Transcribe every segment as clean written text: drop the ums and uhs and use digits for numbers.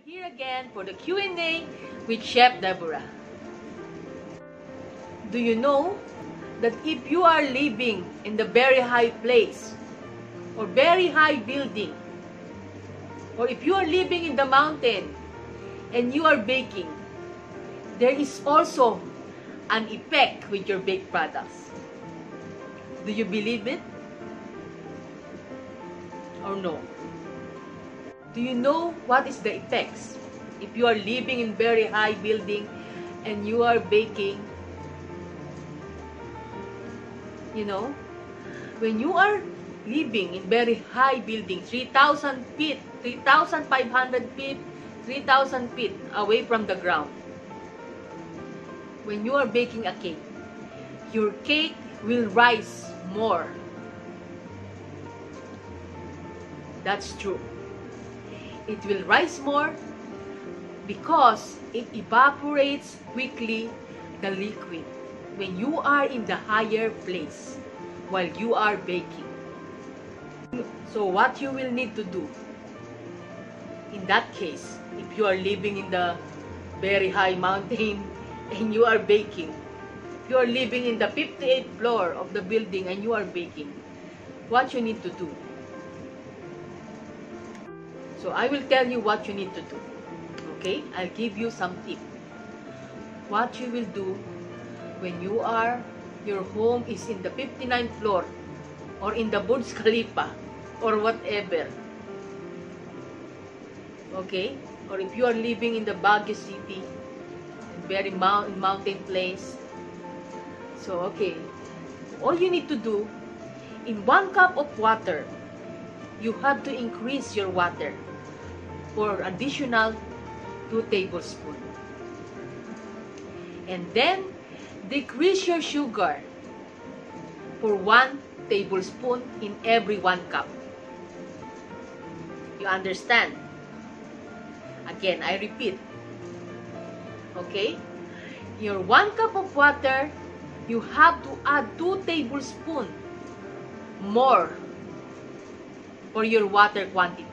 here again for the Q&A with Chef Deborah. Do you know that if you are living in the very high place or very high building, or if you are living in the mountain and you are baking, there is also an effect with your baked products? Do you believe it or no? Do you know what is the effects if you are living in very high building and you are baking? You know, when you are living in very high building, 3,000 feet, 3,500 feet, 3,000 feet away from the ground, when you are baking a cake, your cake will rise more. That's true. It will rise more because it evaporates quickly the liquid when you are in the higher place while you are baking. So what you will need to do in that case, if you are living in the very high mountain and you are baking, you are living in the 58th floor of the building and you are baking, what you need to do? So I will tell you what you need to do. Okay? I'll give you some tips. What you will do when your home is in the 59th floor or in the Burj Khalifa or whatever. Okay? Or if you are living in the Baguio City, very mountain place. So, okay. All you need to do, in 1 cup of water, you have to increase your water for additional 2 tablespoons. And then, decrease your sugar for 1 tablespoon in every 1 cup. You understand? Again, I repeat. Okay? Your 1 cup of water, you have to add 2 tablespoons more for your water quantity.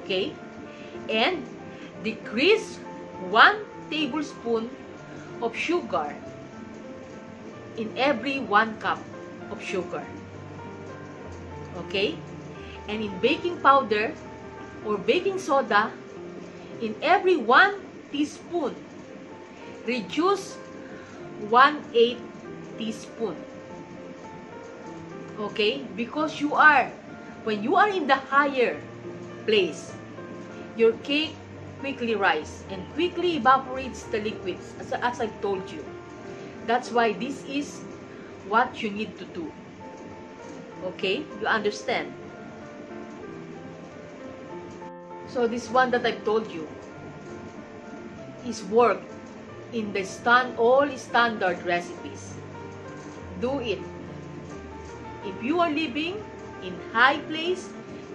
Okay? And decrease 1 tablespoon of sugar in every 1 cup of sugar. Okay? And in baking powder or baking soda, in every 1 teaspoon, reduce 1/8 teaspoon. Okay? Because when you are in the higher place, your cake quickly rise and quickly evaporates the liquids, as I've told you. That's why this is what you need to do. Okay? You understand? So this one that I've told you is work in the all standard recipes. Do it. If you are living in high place,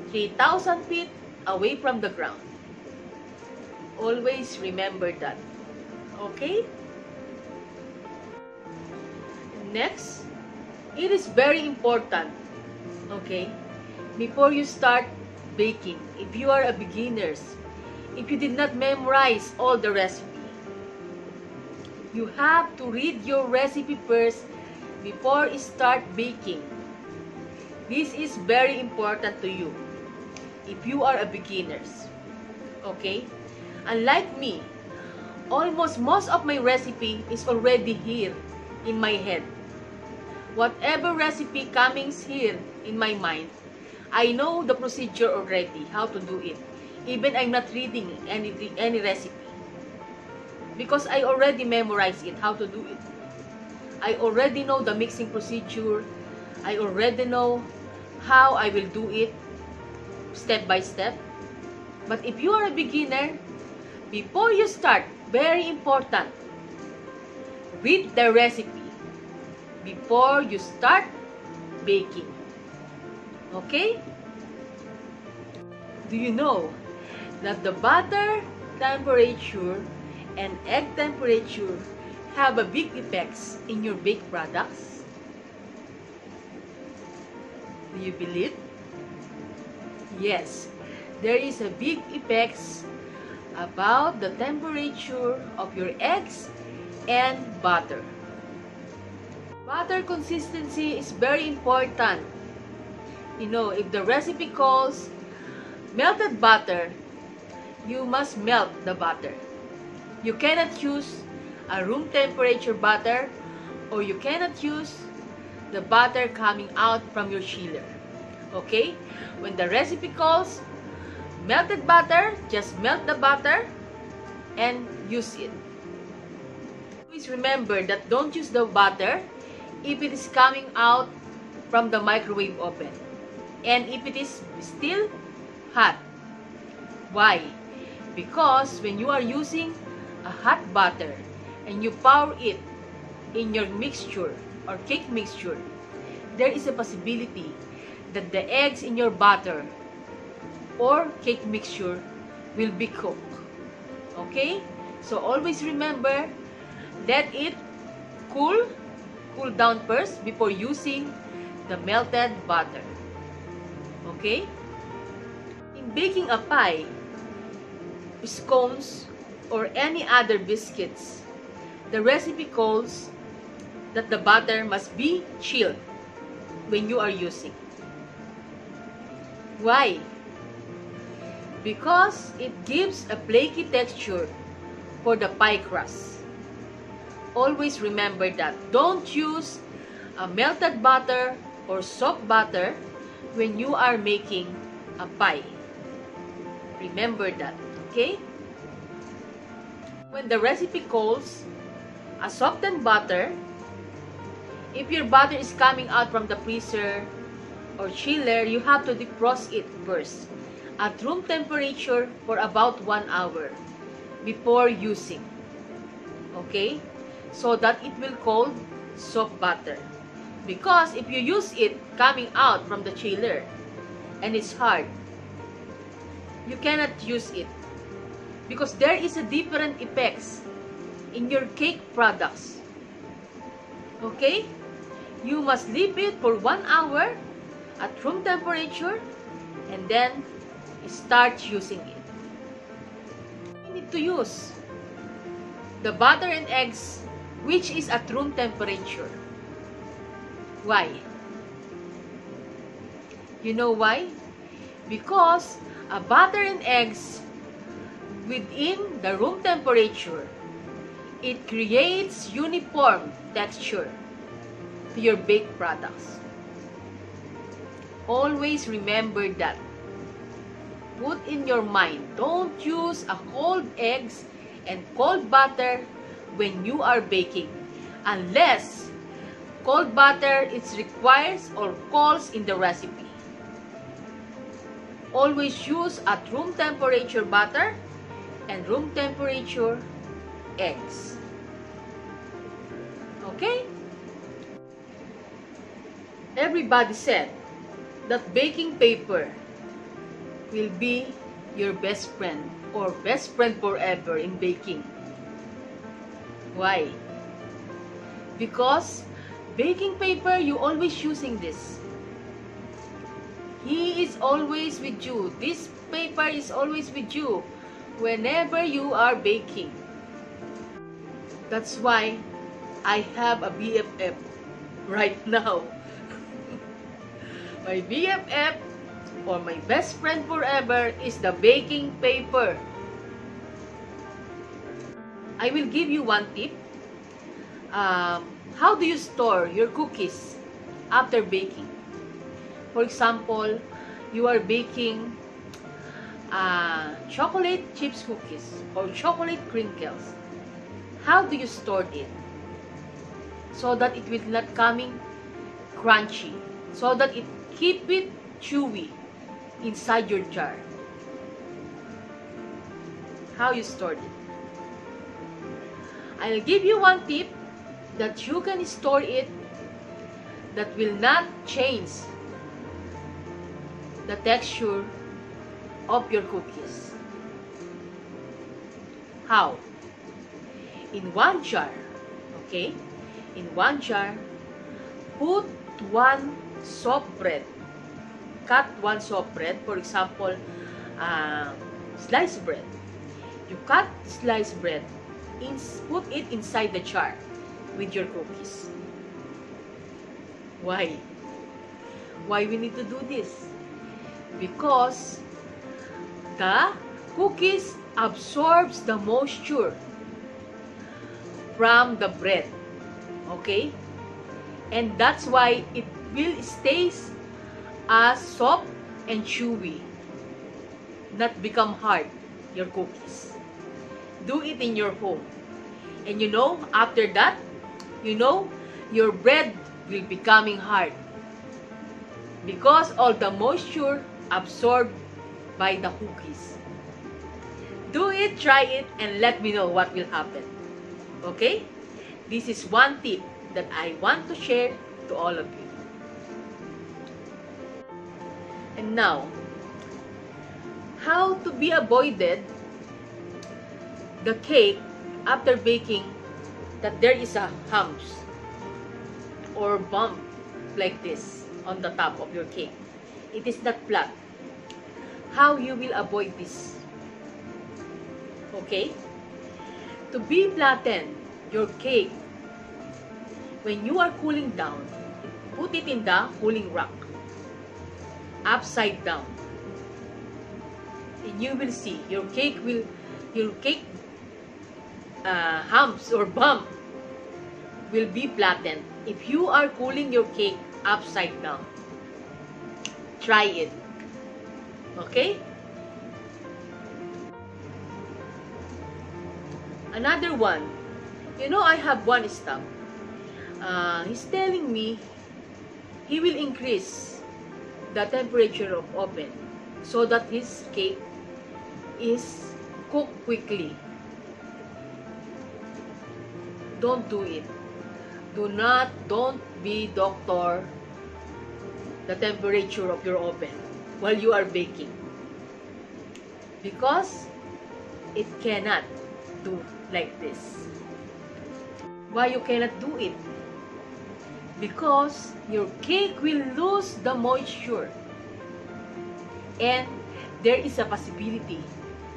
3,000 feet away from the ground, always remember that. Okay? Next, it is very important, okay, before you start baking, if you are a beginner, if you did not memorize all the recipe, you have to read your recipe first before you start baking. This is very important to you if you are a beginner. Okay? Unlike me, most of my recipe is already here in my head. Whatever recipe comes here in my mind, I know the procedure already, how to do it. Even I'm not reading any recipe. Because I already memorized it, how to do it. I already know the mixing procedure. I already know how I will do it step by step. But if you are a beginner, before you start, very important, read the recipe before you start baking. Okay? Do you know that the butter temperature and egg temperature have a big effects in your baked products? Do you believe? Yes, there is a big effects about the temperature of your eggs and butter. Butter consistency is very important. You know, if the recipe calls melted butter, you must melt the butter. You cannot use a room temperature butter, or you cannot use the butter coming out from your chiller. Okay? When the recipe calls melted butter, just melt the butter and use it. Please remember that don't use the butter if it is coming out from the microwave oven and if it is still hot. Why? Because when you are using a hot butter and you pour it in your mixture or cake mixture, there is a possibility that the eggs in your butter or cake mixture will be cooked. Okay? So always remember, let it cool down first before using the melted butter. Okay? In baking a pie, scones, or any other biscuits, the recipe calls that the butter must be chilled when you are using. Why? Because it gives a flaky texture for the pie crust. Always remember that. Don't use a melted butter or soft butter when you are making a pie. Remember that, okay? When the recipe calls a softened butter, if your butter is coming out from the freezer or chiller, you have to defrost it first at room temperature for about 1 hour before using. Okay? So that it will call soft butter. Because if you use it coming out from the chiller and it's hard, you cannot use it. Because there is a different effects in your cake products. Okay? You must leave it for 1 hour at room temperature and then start using it. You need to use the butter and eggs which is at room temperature. Why? You know why? Because a butter and eggs within the room temperature, it creates uniform texture to your baked products. Always remember that. Put in your mind, don't use a cold eggs and cold butter when you are baking unless cold butter is requires or calls in the recipe. Always use at room temperature butter and room temperature eggs. Okay? Everybody said that baking paper will be your best friend or best friend forever in baking. Why? Because baking paper, you always using this. He is always with you. This paper is always with you whenever you are baking. That's why I have a BFF right now. My BFF or my best friend forever is the baking paper. I will give you one tip. How do you store your cookies after baking? For example, you are baking chocolate chips cookies or chocolate crinkles. How do you store it? So that it will not coming crunchy. So that it keep it chewy inside your jar. How you store it? I'll give you one tip that you can store it that will not change the texture of your cookies. How? In one jar, okay? In one jar, put one soft bread. Cut one soft bread. For example, sliced bread. You cut sliced bread, put it inside the jar with your cookies. Why? Why we need to do this? Because the cookies absorbs the moisture from the bread. Okay? And that's why it will stays as soft and chewy, not become hard, your cookies. Do it in your home. And you know, after that, you know, your bread will becoming hard because all the moisture absorbed by the cookies. Do it, try it, and let me know what will happen. Okay? This is one tip that I want to share to all of you. And now, how to be avoided the cake after baking that there is a humps or bump like this on the top of your cake. It is not flat. How you will avoid this? Okay? To be flatten your cake, when you are cooling down, put it in the cooling rack, upside down. And you will see your cake humps or bump will be flattened if you are cooling your cake upside down. Try it. Okay? Another one. You know, I have one staff. He's telling me he will increase the temperature of oven so that his cake is cooked quickly. Don't do it. Don't be doctor the temperature of your oven while you are baking, because it cannot do like this. Why you cannot do it? Because your cake will lose the moisture, and there is a possibility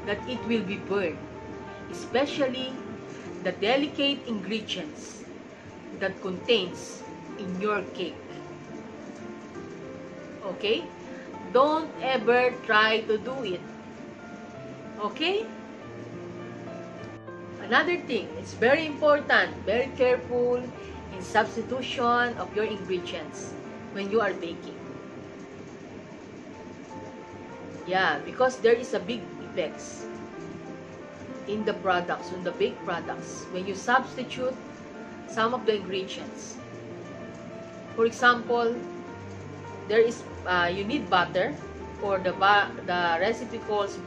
that it will be burned, especially the delicate ingredients that contains in your cake. Okay? Don't ever try to do it. Okay? Another thing, it's very important, very careful in substitution of your ingredients when you are baking. Yeah, because there is a big effects in the products, in the baked products, when you substitute some of the ingredients. For example, there is you need butter, or the recipe calls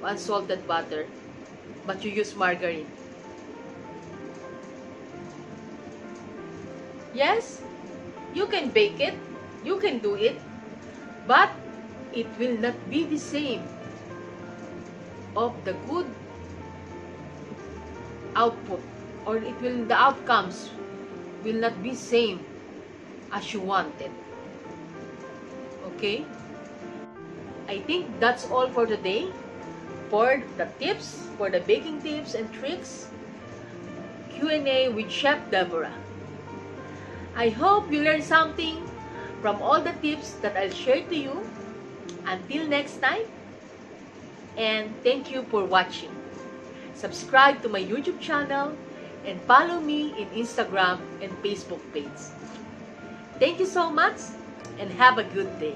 unsalted butter, but you use margarine. Yes, you can bake it, you can do it, but it will not be the same of the good output, or the outcomes will not be same as you wanted. Okay? I think that's all for today. For the tips, for the baking tips and tricks, Q&A with Chef Deborah. I hope you learned something from all the tips that I'll share to you. Until next time, and thank you for watching. Subscribe to my YouTube channel and follow me in Instagram and Facebook page. Thank you so much, and have a good day.